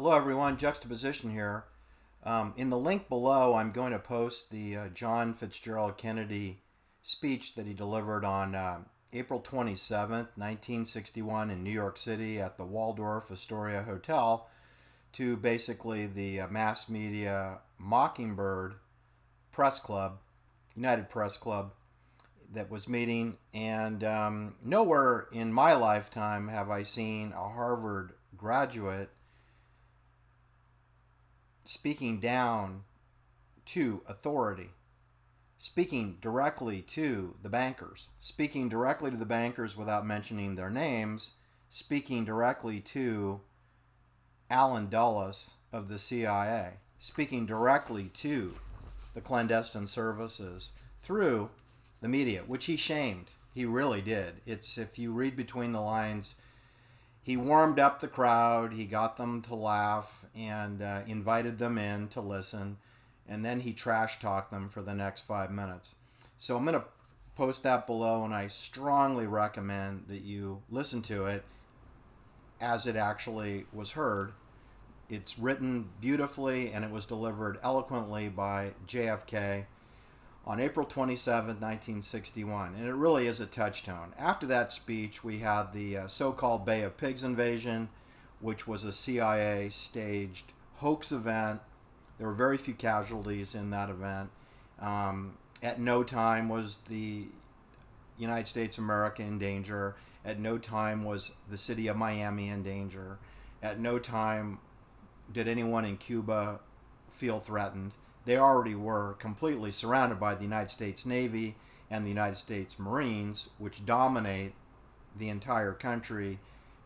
Hello, everyone. Juxtaposition here. In the link below, I'm going to post the John Fitzgerald Kennedy speech that he delivered on April 27th, 1961, in New York City at the Waldorf-Astoria Hotel to basically the mass media Mockingbird Press Club, United Press Club, that was meeting. And nowhere in my lifetime have I seen a Harvard graduate speaking down to authority, speaking directly to the bankers, speaking directly to the bankers without mentioning their names, speaking directly to Allen Dulles of the CIA, speaking directly to the clandestine services through the media, which he shamed. He really did. It's, if you read between the lines, he warmed up the crowd, he got them to laugh, and invited them in to listen, and then he trash talked them for the next 5 minutes. So I'm going to post that below, and I strongly recommend that you listen to it as it actually was heard. It's written beautifully, and it was delivered eloquently by JFK on April 27, 1961, and it really is a touchstone. After that speech, we had the so-called Bay of Pigs invasion, which was a CIA staged hoax event. There were very few casualties in that event. At no time was the United States of America in danger. At no time was the city of Miami in danger. At no time did anyone in Cuba feel threatened. They already were completely surrounded by the United States Navy and the United States Marines, which dominate the entire country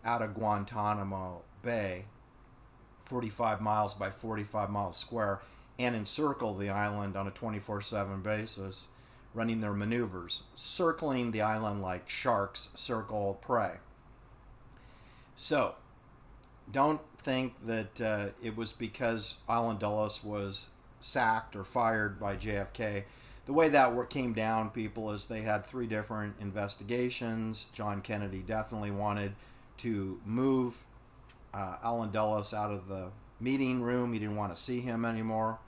out of Guantanamo Bay, 45 miles by 45 miles square, and encircle the island on a 24/7 basis, running their maneuvers, circling the island like sharks circle prey. So, don't think that it was because Allen Dulles was sacked or fired by JFK. The way that came down, people, is they had 3 different investigations. John Kennedy definitely wanted to move Allen Dulles out of the meeting room. He didn't want to see him anymore.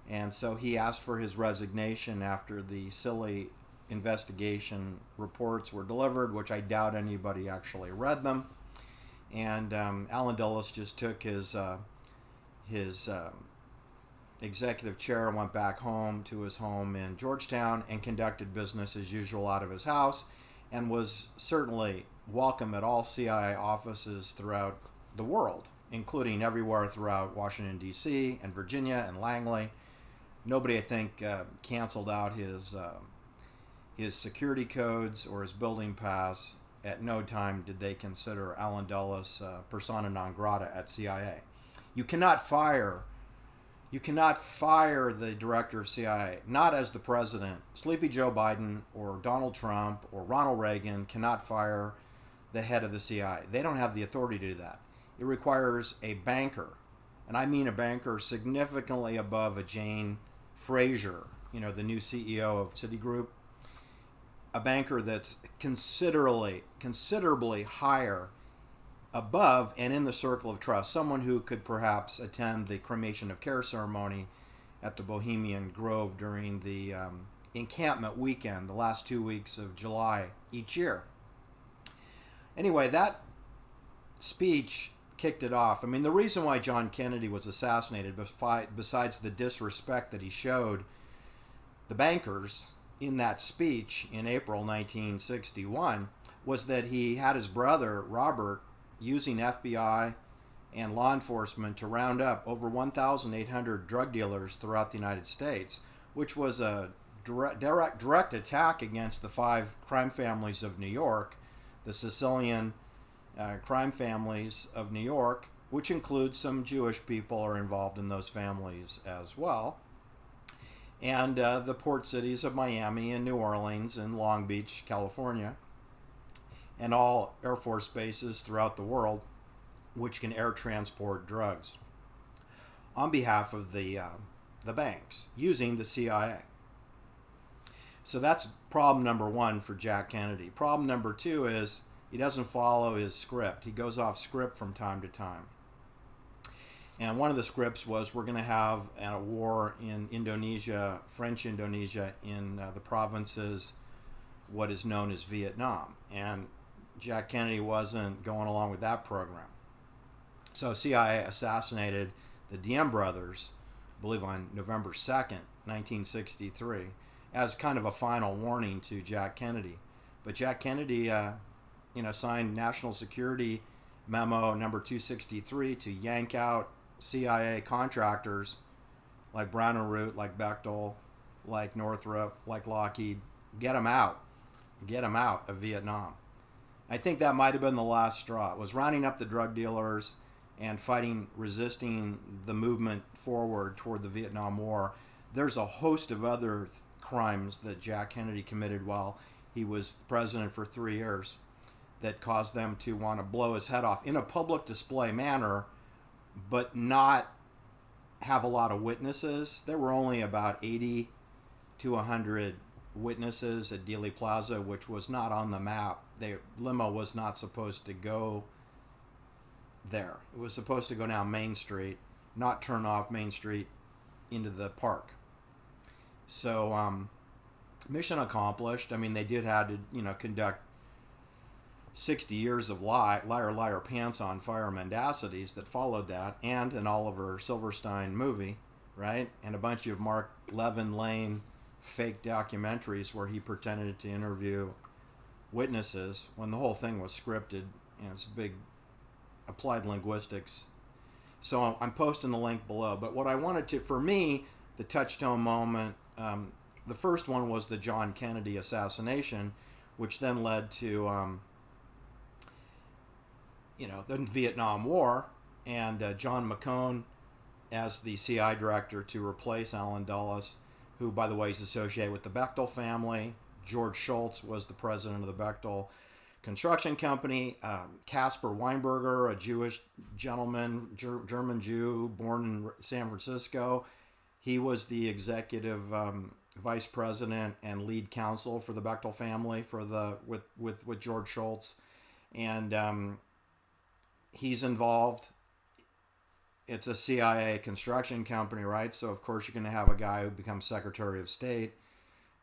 And so he asked for his resignation after the silly investigation reports were delivered, which I doubt anybody actually read them. And Allen Dulles just took his executive chair and went back home to his home in Georgetown and conducted business as usual out of his house, and was certainly welcome at all CIA offices throughout the world, including everywhere throughout Washington, D.C. and Virginia and Langley. Nobody, I think, canceled out his security codes or his building pass. At no time did they consider Allen Dulles persona non grata at CIA. You cannot fire the director of CIA, not as the president. Sleepy Joe Biden or Donald Trump or Ronald Reagan cannot fire the head of the CIA. They don't have the authority to do that. It requires a banker, and I mean a banker significantly above a Jane Fraser, the new CEO of Citigroup, a banker that's considerably higher above and in the circle of trust, someone who could perhaps attend the cremation of care ceremony at the Bohemian Grove during the encampment weekend, the last 2 weeks of July each year. Anyway, that speech kicked it off. I mean, the reason why John Kennedy was assassinated, besides the disrespect that he showed the bankers in that speech in April 1961, was that he had his brother, Robert, using FBI and law enforcement to round up over 1,800 drug dealers throughout the United States, which was a direct attack against the 5 crime families of New York, the Sicilian crime families of New York, which includes some Jewish people are involved in those families as well, and the port cities of Miami and New Orleans and Long Beach, California, and all Air Force bases throughout the world which can air transport drugs on behalf of the banks using the CIA. So that's problem number 1 for Jack Kennedy. Problem number 2 is he doesn't follow his script. He goes off script from time to time. And one of the scripts was, we're going to have a war in Indonesia, French Indonesia, in the provinces, what is known as Vietnam. And Jack Kennedy wasn't going along with that program. So CIA assassinated the Diem brothers, I believe on November 2nd, 1963, as kind of a final warning to Jack Kennedy. But Jack Kennedy, signed National Security Memo number 263 to yank out CIA contractors like Brown and Root, like Bechtel, like Northrop, like Lockheed. Get them out of Vietnam. I think that might have been the last straw. It was rounding up the drug dealers and resisting the movement forward toward the Vietnam War. There's a host of other crimes that Jack Kennedy committed while he was president for 3 years that caused them to want to blow his head off in a public display manner, but not have a lot of witnesses. There were only about 80 to 100 witnesses at Dealey Plaza, which was not on the map. The limo was not supposed to go there. It was supposed to go down Main Street, not turn off Main Street into the park. So, mission accomplished. I mean, they did have to, conduct 60 years of liar, pants on fire mendacities that followed that, and an Oliver Silverstein movie, right? And a bunch of Mark Levin Lane fake documentaries where he pretended to interview witnesses when the whole thing was scripted. It's big applied linguistics. So I'm posting the link below. But what I wanted to, for me, the touchstone moment, the first one was the John Kennedy assassination, which then led to, the Vietnam War, and John McCone as the CI director to replace Allen Dulles, who, by the way, is associated with the Bechtel family. George Shultz was the president of the Bechtel Construction Company. Caspar Weinberger, a Jewish gentleman, German Jew, born in San Francisco. He was the executive vice president and lead counsel for the Bechtel family with George Shultz. And he's involved. It's a CIA construction company, right? So, of course, you're going to have a guy who becomes Secretary of State,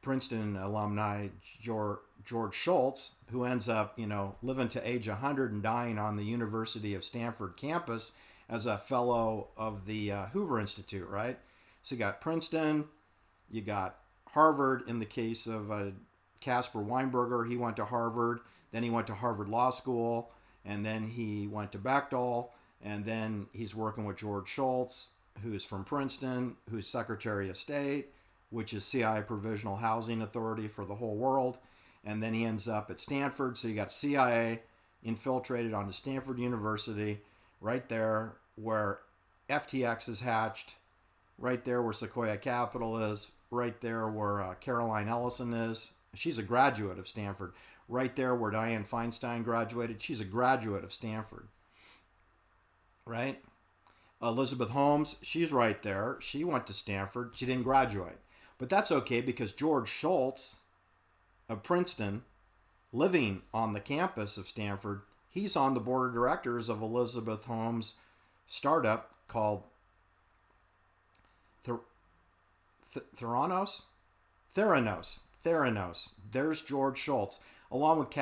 Princeton alumni George Shultz, who ends up, living to age 100 and dying on the University of Stanford campus as a fellow of the Hoover Institute, right? So you got Princeton, you got Harvard in the case of Caspar Weinberger. He went to Harvard, then he went to Harvard Law School, and then he went to Bechtel, and then he's working with George Shultz, who's from Princeton, who's Secretary of State, which is CIA Provisional Housing Authority for the whole world. And then he ends up at Stanford. So you got CIA infiltrated onto Stanford University, right there where FTX is hatched, right there where Sequoia Capital is, right there where Caroline Ellison is. She's a graduate of Stanford. Right there where Dianne Feinstein graduated. She's a graduate of Stanford. Right? Elizabeth Holmes, she's right there. She went to Stanford. She didn't graduate. But that's okay because George Shultz of Princeton, living on the campus of Stanford, he's on the board of directors of Elizabeth Holmes' startup called Theranos. There's George Shultz, along with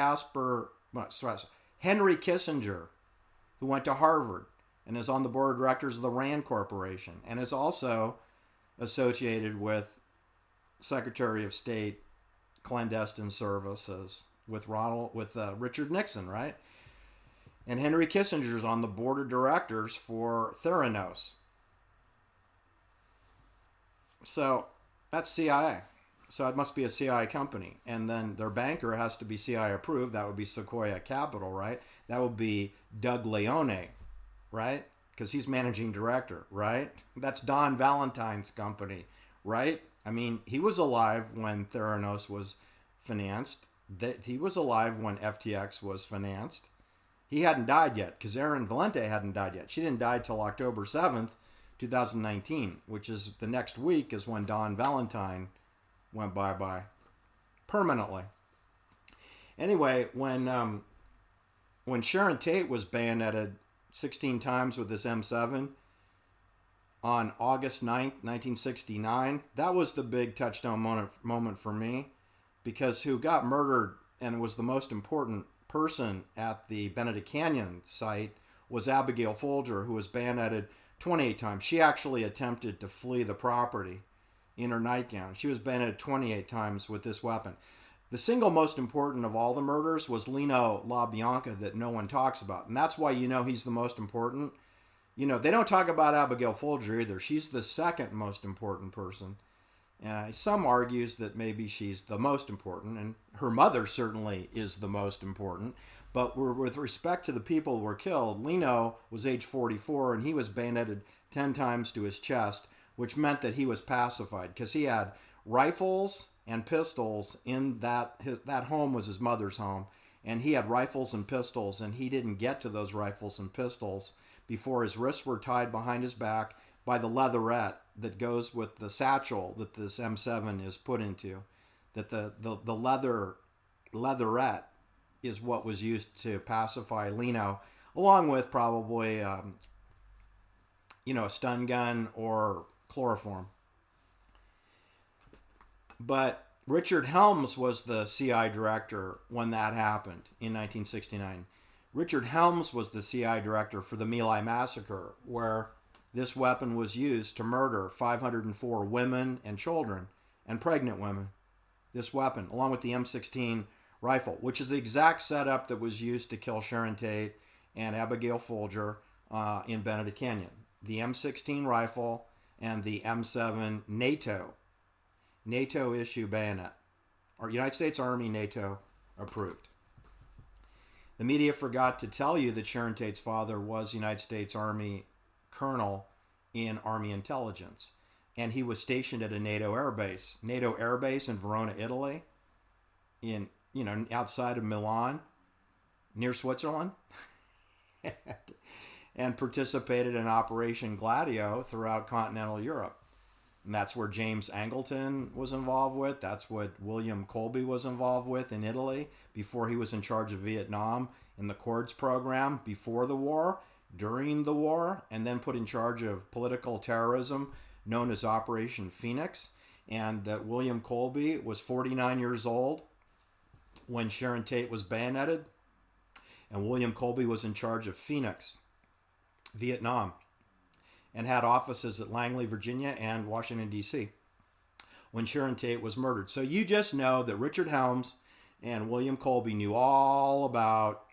Henry Kissinger, who went to Harvard and is on the board of directors of the Rand Corporation, and is also associated with Secretary of State clandestine services with Richard Nixon, right? And Henry Kissinger's on the board of directors for Theranos. So that's CIA. So it must be a CIA company. And then their banker has to be CIA approved. That would be Sequoia Capital, right? That would be Doug Leone, right? Because he's managing director, right? That's Don Valentine's company, right? I mean, he was alive when Theranos was financed. He was alive when FTX was financed. He hadn't died yet because Erin Valente hadn't died yet. She didn't die till October 7th, 2019, which is the next week is when Don Valentine went bye-bye permanently. Anyway, when Sharon Tate was bayoneted 16 times with this M7, on August 9th, 1969. That was the big touchdown moment for me, because who got murdered and was the most important person at the Benedict Canyon site was Abigail Folger, who was bayoneted 28 times. She actually attempted to flee the property in her nightgown. She was bayoneted 28 times with this weapon. The single most important of all the murders was Lino LaBianca, that no one talks about. And that's why he's the most important. They don't talk about Abigail Folger either. She's the second most important person. Some argues that maybe she's the most important, and her mother certainly is the most important. But with respect to the people who were killed, Lino was age 44, and he was bayoneted 10 times to his chest, which meant that he was pacified, because he had rifles and pistols in that home was his mother's home, and he had rifles and pistols, and he didn't get to those rifles and pistols before his wrists were tied behind his back by the leatherette that goes with the satchel that this M7 is put into. That the leatherette is what was used to pacify Lino, along with probably a stun gun or chloroform. But Richard Helms was the CI director when that happened in 1969. Richard Helms was the CI director for the My Lai massacre, where this weapon was used to murder 504 women and children and pregnant women. This weapon, along with the M16 rifle, which is the exact setup that was used to kill Sharon Tate and Abigail Folger in Benedict Canyon. The M16 rifle and the M7 NATO issue bayonet, or United States Army NATO approved. The media forgot to tell you that Sharon Tate's father was United States Army colonel in Army intelligence, and he was stationed at a NATO air base in Verona, Italy, outside of Milan, near Switzerland, and participated in Operation Gladio throughout continental Europe. And that's where James Angleton was involved with. That's what William Colby was involved with in Italy before he was in charge of Vietnam in the Cords program before the war, during the war, and then put in charge of political terrorism known as Operation Phoenix. And that William Colby was 49 years old when Sharon Tate was bayoneted. And William Colby was in charge of Phoenix, Vietnam, and had offices at Langley, Virginia, and Washington, D.C. when Sharon Tate was murdered. So you just know that Richard Helms and William Colby knew all about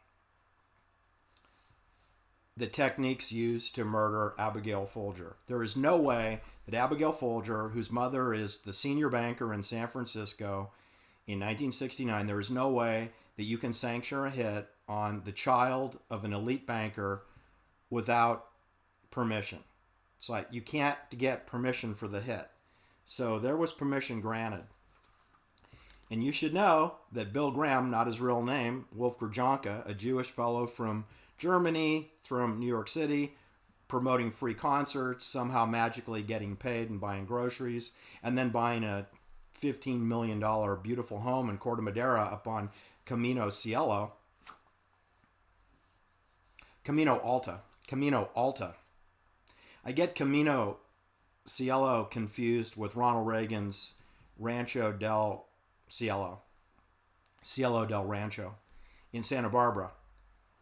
the techniques used to murder Abigail Folger. There is no way that Abigail Folger, whose mother is the senior banker in San Francisco in 1969, there is no way that you can sanction a hit on the child of an elite banker without permission. It's like you can't get permission for the hit. So there was permission granted. And you should know that Bill Graham, not his real name, Waldorf-Astoria, a Jewish fellow from Germany, from New York City, promoting free concerts, somehow magically getting paid and buying groceries, and then buying a $15 million beautiful home in Corte Madera up on Camino Alta. I get Camino Cielo confused with Ronald Reagan's Rancho del Cielo del Rancho in Santa Barbara.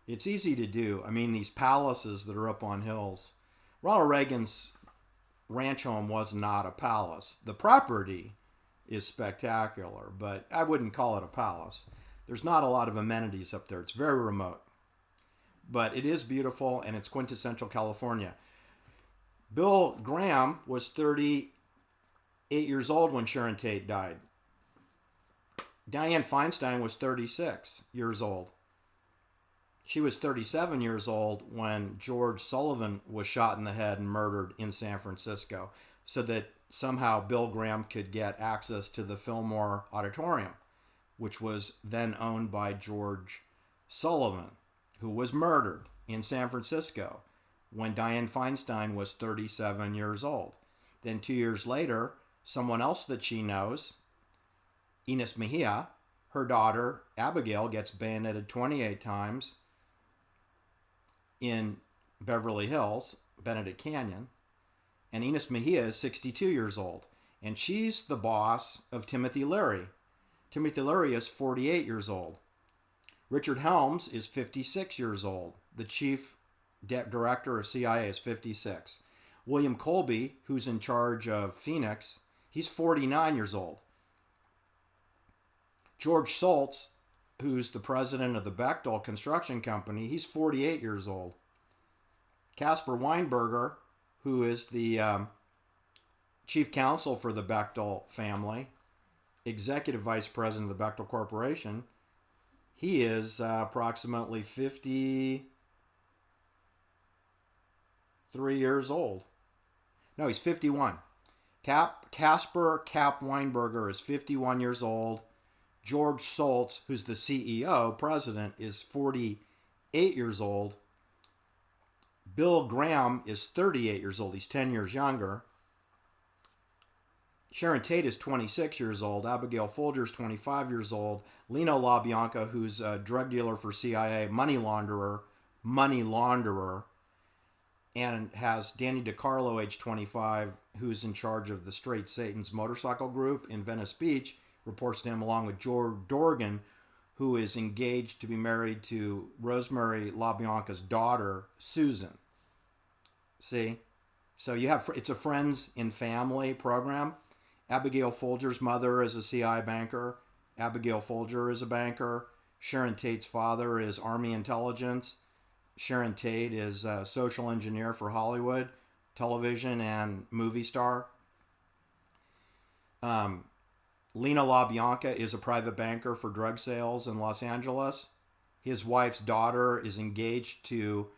It's easy to do. I mean, these palaces that are up on hills. Ronald Reagan's ranch home was not a palace. The property is spectacular, but I wouldn't call it a palace. There's not a lot of amenities up there. It's very remote. But it is beautiful, and it's quintessential California. Bill Graham was 38 years old when Sharon Tate died. Dianne Feinstein was 36 years old. She was 37 years old when George Sullivan was shot in the head and murdered in San Francisco, so that somehow Bill Graham could get access to the Fillmore Auditorium, which was then owned by George Sullivan, who was murdered in San Francisco when Dianne Feinstein was 37 years old. Then 2 years later, someone else that she knows, Ines Mejia, her daughter Abigail, gets bayoneted 28 times in Beverly Hills, Benedict Canyon. And Ines Mejia is 62 years old. And she's the boss of Timothy Leary. Timothy Leary is 48 years old. Richard Helms is 56 years old. The chief director of CIA is 56. William Colby, who's in charge of Phoenix, he's 49 years old. George Shultz, who's the president of the Bechtel Construction Company, he's 48 years old. Caspar Weinberger, who is the chief counsel for the Bechtel family, executive vice president of the Bechtel Corporation, he is approximately 53 years old. No, he's 51. Caspar Cap Weinberger is 51 years old. George Shultz, who's the CEO, president, is 48 years old. Bill Graham is 38 years old. He's 10 years younger. Sharon Tate is 26 years old. Abigail Folger is 25 years old. Lino LaBianca, who's a drug dealer for CIA, money launderer, and has Danny DiCarlo, age 25, who's in charge of the Straight Satan's motorcycle group in Venice Beach, reports to him, along with George Dorgan, who is engaged to be married to Rosemary LaBianca's daughter, Susan. See? So you have, it's a friends and family program. Abigail Folger's mother is a CI banker. Abigail Folger is a banker. Sharon Tate's father is Army intelligence. Sharon Tate is a social engineer for Hollywood, television, and movie star. Lena LaBianca is a private banker for drug sales in Los Angeles. His wife's daughter is engaged to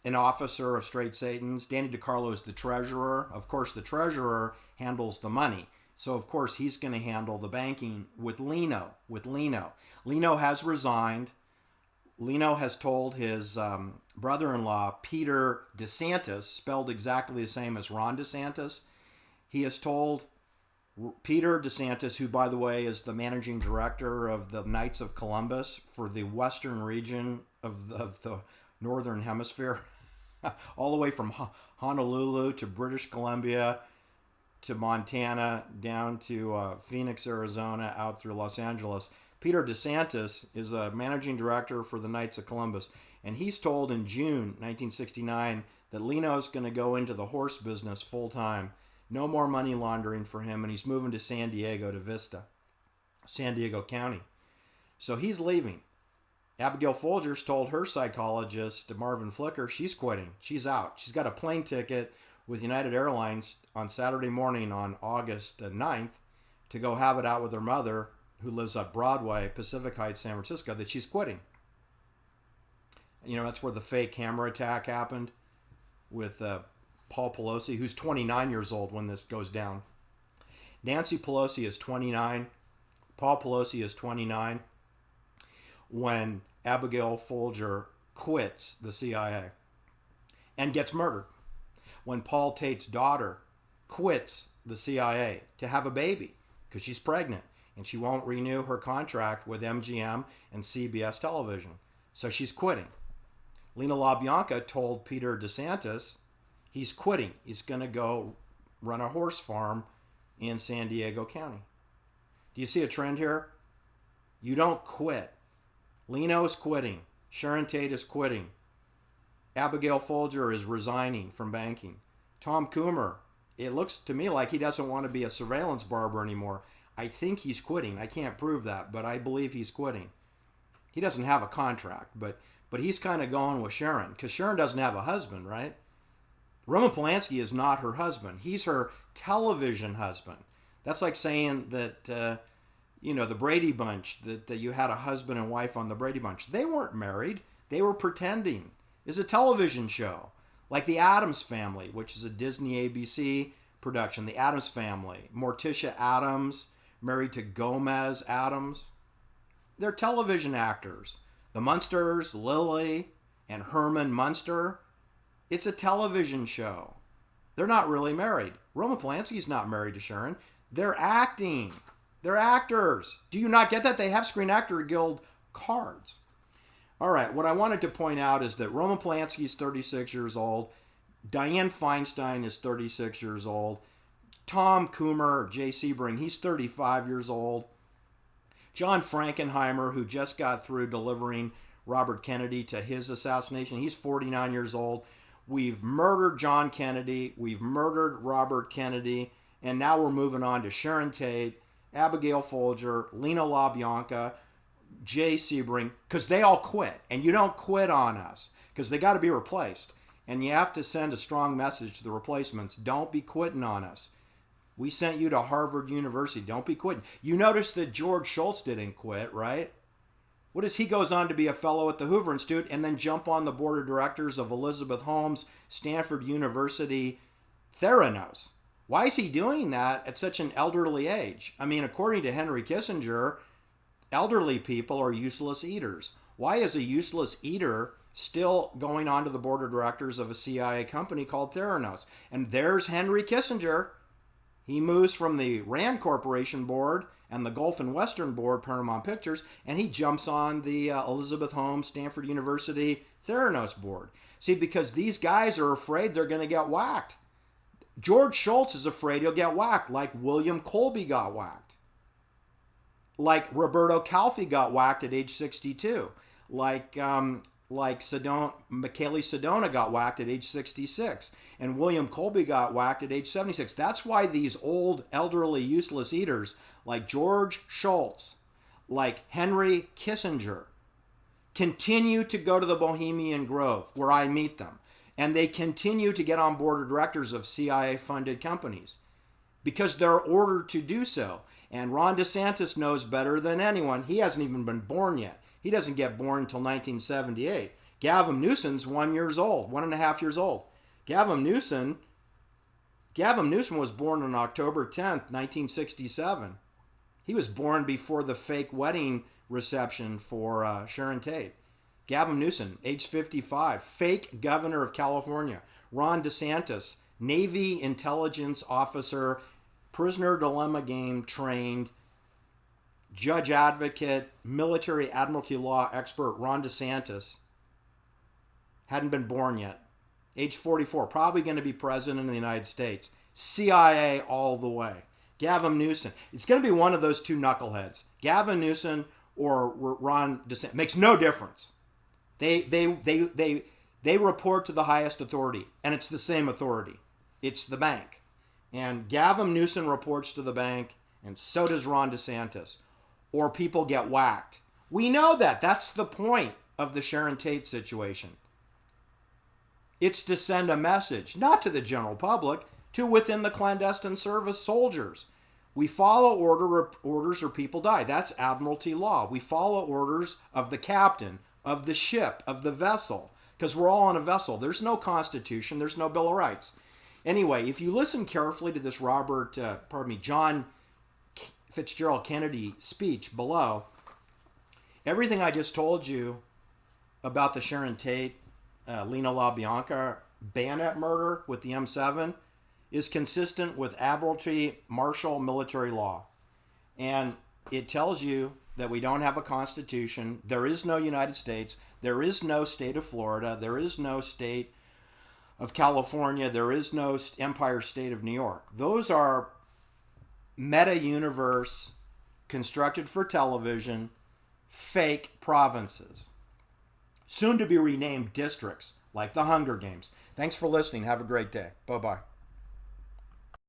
an officer of Straight Satan's. Danny DiCarlo is the treasurer. Of course, the treasurer handles the money. So, of course, he's going to handle the banking with Lino. Lino has resigned. Lino has told his brother-in-law, Peter DeSantis, spelled exactly the same as Ron DeSantis. He has told Peter DeSantis, who, by the way, is the managing director of the Knights of Columbus for the western region of the Northern Hemisphere, all the way from Honolulu to British Columbia to Montana down to Phoenix, Arizona, out through Los Angeles. Peter DeSantis is a managing director for the Knights of Columbus, and he's told in June 1969 that Lino's going to go into the horse business full time. No more money laundering for him, and he's moving to San Diego, to Vista, San Diego County. So he's leaving. Abigail Folgers told her psychologist, Marvin Flicker, she's quitting. She's out. She's got a plane ticket with United Airlines on Saturday morning on August 9th to go have it out with her mother, who lives at Broadway, Pacific Heights, San Francisco, that she's quitting. You know, that's where the fake hammer attack happened with Paul Pelosi, who's 29 years old when this goes down. Nancy Pelosi is 29. Paul Pelosi is 29 when Abigail Folger quits the CIA and gets murdered. When Paul Tate's daughter quits the CIA to have a baby because she's pregnant and she won't renew her contract with MGM and CBS television. So she's quitting. Lena LaBianca told Peter DeSantis he's quitting. He's going to go run a horse farm in San Diego County. Do you see a trend here? You don't quit. Leno is quitting. Sharon Tate is quitting. Abigail Folger is resigning from banking. Tom Coomer, it looks to me like he doesn't want to be a surveillance barber anymore. I think he's quitting. I can't prove that, but I believe he's quitting. He doesn't have a contract, but he's kind of going with Sharon, because Sharon doesn't have a husband, right? Roman Polanski is not her husband. He's her television husband. That's like saying that, the Brady Bunch, that you had a husband and wife on the Brady Bunch. They weren't married. They were pretending. It's a television show. Like The Addams Family, which is a Disney ABC production. The Addams Family. Morticia Addams, married to Gomez Addams. They're television actors. The Munsters, Lily, and Herman Munster. It's a television show. They're not really married. Roman Polanski's not married to Sharon. They're acting. They're actors. Do you not get that? They have Screen Actor Guild cards. All right, what I wanted to point out is that Roman Polanski's 36 years old. Dianne Feinstein is 36 years old. Tom Coomer, Jay Sebring, he's 35 years old. John Frankenheimer, who just got through delivering Robert Kennedy to his assassination, he's 49 years old. We've murdered John Kennedy. We've murdered Robert Kennedy. And now we're moving on to Sharon Tate, Abigail Folger, Lena LaBianca, Jay Sebring, because they all quit. And you don't quit on us because they got to be replaced. And you have to send a strong message to the replacements. Don't be quitting on us. We sent you to Harvard University. Don't be quitting. You notice that George Shultz didn't quit, right? What is he goes on to be a fellow at the Hoover Institute and then jump on the board of directors of Elizabeth Holmes, Stanford University, Theranos. Why is he doing that at such an elderly age? I mean, according to Henry Kissinger, elderly people are useless eaters. Why is a useless eater still going on to the board of directors of a CIA company called Theranos? And there's Henry Kissinger. He moves from the Rand Corporation board and the Gulf and Western board, Paramount Pictures, and he jumps on the Elizabeth Holmes, Stanford University, Theranos board. See, because these guys are afraid they're going to get whacked. George Shultz is afraid he'll get whacked, like William Colby got whacked. Like Roberto Calfi got whacked at age 62. Like Michele Sedona got whacked at age 66. And William Colby got whacked at age 76. That's why these old, elderly, useless eaters like George Shultz, like Henry Kissinger, continue to go to the Bohemian Grove where I meet them. And they continue to get on board of directors of CIA-funded companies because they're ordered to do so. And Ron DeSantis knows better than anyone. He hasn't even been born yet. He doesn't get born until 1978. Gavin Newsom's 1 year old, 1.5 years old. Gavin Newsom was born on October 10th, 1967. He was born before the fake wedding reception for Sharon Tate. Gavin Newsom, age 55, fake governor of California. Ron DeSantis, Navy intelligence officer, prisoner dilemma game trained, judge advocate, military Admiralty law expert Ron DeSantis. Hadn't been born yet. Age 44, probably going to be president of the United States. CIA all the way. Gavin Newsom. It's going to be one of those two knuckleheads. Gavin Newsom or Ron DeSantis. Makes no difference. They report to the highest authority, and it's the same authority. It's the bank. And Gavin Newsom reports to the bank, and so does Ron DeSantis. Or people get whacked. We know that. That's the point of the Sharon Tate situation. It's to send a message, not to the general public, to within the clandestine service soldiers. We follow orders or people die. That's Admiralty law. We follow orders of the captain, of the ship, of the vessel, because we're all on a vessel. There's no Constitution. There's no Bill of Rights. Anyway, if you listen carefully to this John Fitzgerald Kennedy speech below, everything I just told you about the Sharon Tate, Lena LaBianca bayonet murder with the M7 is consistent with Admiralty martial military law. And it tells you that we don't have a constitution. There is no United States. There is no state of Florida. There is no state of California. There is no Empire State of New York. Those are meta-universe, constructed for television, fake provinces. Soon to be renamed districts, like the Hunger Games. Thanks for listening. Have a great day. Bye-bye.